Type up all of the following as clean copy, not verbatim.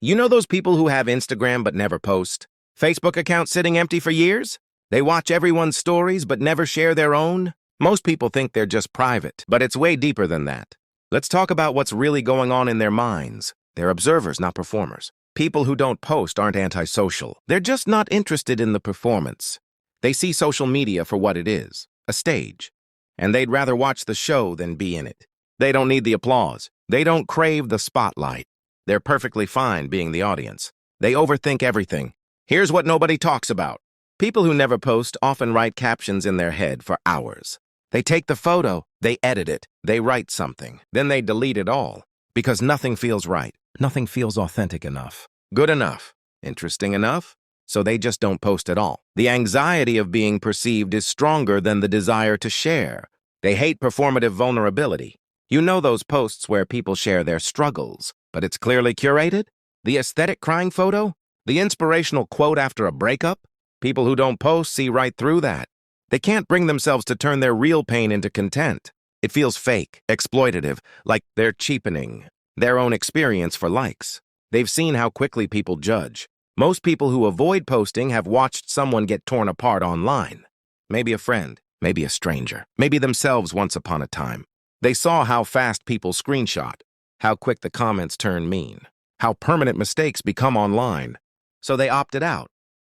You know those people who have Instagram but never post? Facebook accounts sitting empty for years? They watch everyone's stories but never share their own? Most people think they're just private, but it's way deeper than that. Let's talk about what's really going on in their minds. They're observers, not performers. People who don't post aren't antisocial. They're just not interested in the performance. They see social media for what it is, a stage. And they'd rather watch the show than be in it. They don't need the applause. They don't crave the spotlight. They're perfectly fine being the audience. They overthink everything. Here's what nobody talks about. People who never post often write captions in their head for hours. They take the photo, they edit it, they write something, then they delete it all. Because nothing feels right. Nothing feels authentic enough. Good enough. Interesting enough. So they just don't post at all. The anxiety of being perceived is stronger than the desire to share. They hate performative vulnerability. You know those posts where people share their struggles, but it's clearly curated? The aesthetic crying photo? The inspirational quote after a breakup? People who don't post see right through that. They can't bring themselves to turn their real pain into content. It feels fake, exploitative, like they're cheapening their own experience for likes. They've seen how quickly people judge. Most people who avoid posting have watched someone get torn apart online. Maybe a friend, maybe a stranger, maybe themselves once upon a time. They saw how fast people screenshot, how quick the comments turn mean, how permanent mistakes become online. So they opted out.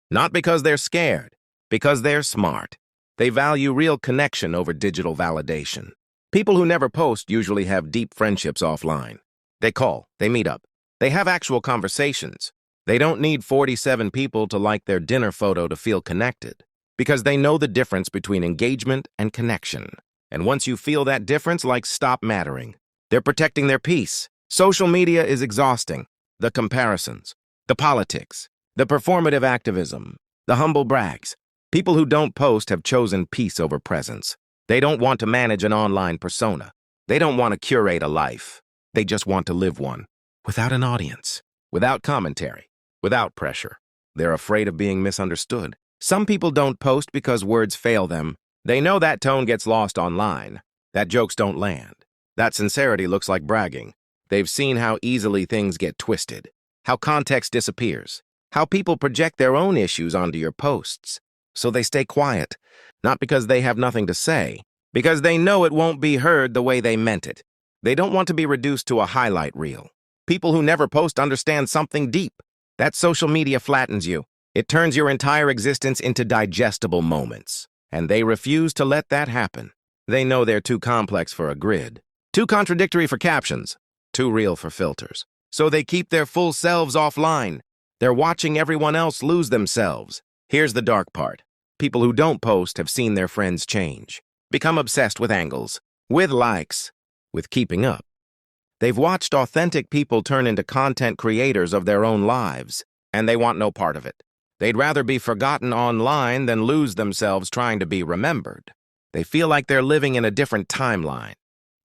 Not because they're scared, because they're smart. They value real connection over digital validation. People who never post usually have deep friendships offline. They call, they meet up, they have actual conversations. They don't need 47 people to like their dinner photo to feel connected, because they know the difference between engagement and connection. And once you feel that difference, like stop mattering. They're protecting their peace. Social media is exhausting. The comparisons, the politics, the performative activism, the humble brags. People who don't post have chosen peace over presence. They don't want to manage an online persona. They don't want to curate a life. They just want to live one. Without an audience, without commentary, without pressure. They're afraid of being misunderstood. Some people don't post because words fail them. They know that tone gets lost online, that jokes don't land, that sincerity looks like bragging. They've seen how easily things get twisted, how context disappears, how people project their own issues onto your posts. So they stay quiet, not because they have nothing to say, because they know it won't be heard the way they meant it. They don't want to be reduced to a highlight reel. People who never post understand something deep. That social media flattens you. It turns your entire existence into digestible moments. And they refuse to let that happen. They know they're too complex for a grid, too contradictory for captions, too real for filters. So they keep their full selves offline. They're watching everyone else lose themselves. Here's the dark part. People who don't post have seen their friends change, become obsessed with angles, with likes, with keeping up. They've watched authentic people turn into content creators of their own lives, and they want no part of it. They'd rather be forgotten online than lose themselves trying to be remembered. They feel like they're living in a different timeline.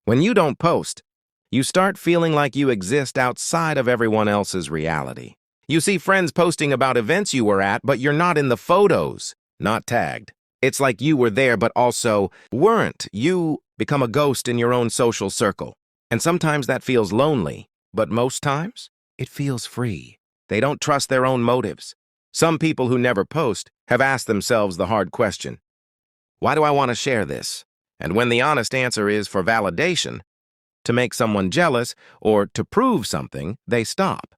When you don't post, you start feeling like you exist outside of everyone else's reality. You see friends posting about events you were at, but you're not in the photos, not tagged. It's like you were there but also weren't. You become a ghost in your own social circle. And sometimes that feels lonely, but most times it feels free. They don't trust their own motives. Some people who never post have asked themselves the hard question, why do I want to share this? And when the honest answer is for validation, to make someone jealous, or to prove something, they stop.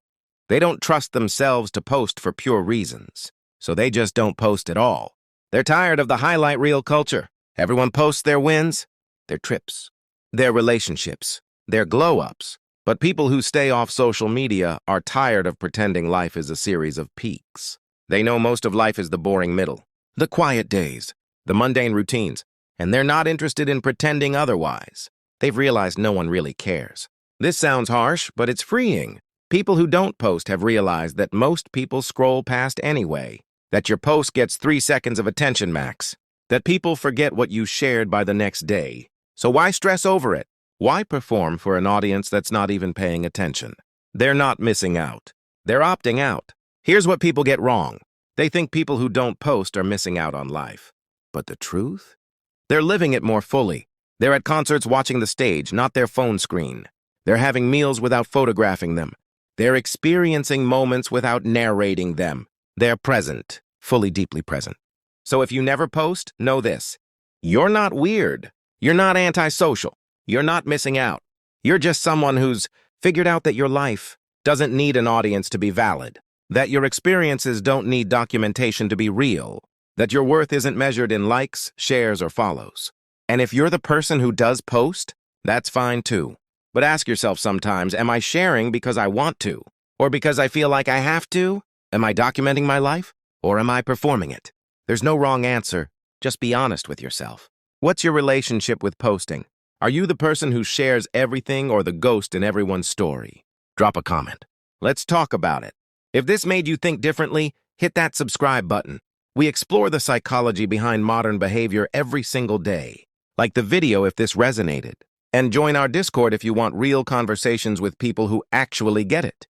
They don't trust themselves to post for pure reasons, so they just don't post at all. They're tired of the highlight reel culture. Everyone posts their wins, their trips, their relationships, their glow-ups. But people who stay off social media are tired of pretending life is a series of peaks. They know most of life is the boring middle, the quiet days, the mundane routines, and they're not interested in pretending otherwise. They've realized no one really cares. This sounds harsh, but it's freeing. People who don't post have realized that most people scroll past anyway, that your post gets 3 seconds of attention max, that people forget what you shared by the next day. So why stress over it? Why perform for an audience that's not even paying attention? They're not missing out. They're opting out. Here's what people get wrong. They think people who don't post are missing out on life. But the truth? They're living it more fully. They're at concerts watching the stage, not their phone screen. They're having meals without photographing them. They're experiencing moments without narrating them. They're present, fully deeply present. So if you never post, know this. You're not weird. You're not antisocial. You're not missing out. You're just someone who's figured out that your life doesn't need an audience to be valid, that your experiences don't need documentation to be real, that your worth isn't measured in likes, shares, or follows. And if you're the person who does post, that's fine too. But ask yourself sometimes, am I sharing because I want to? Or because I feel like I have to? Am I documenting my life? Or am I performing it? There's no wrong answer. Just be honest with yourself. What's your relationship with posting? Are you the person who shares everything or the ghost in everyone's story? Drop a comment. Let's talk about it. If this made you think differently, hit that subscribe button. We explore the psychology behind modern behavior every single day. Like the video if this resonated. And join our Discord if you want real conversations with people who actually get it.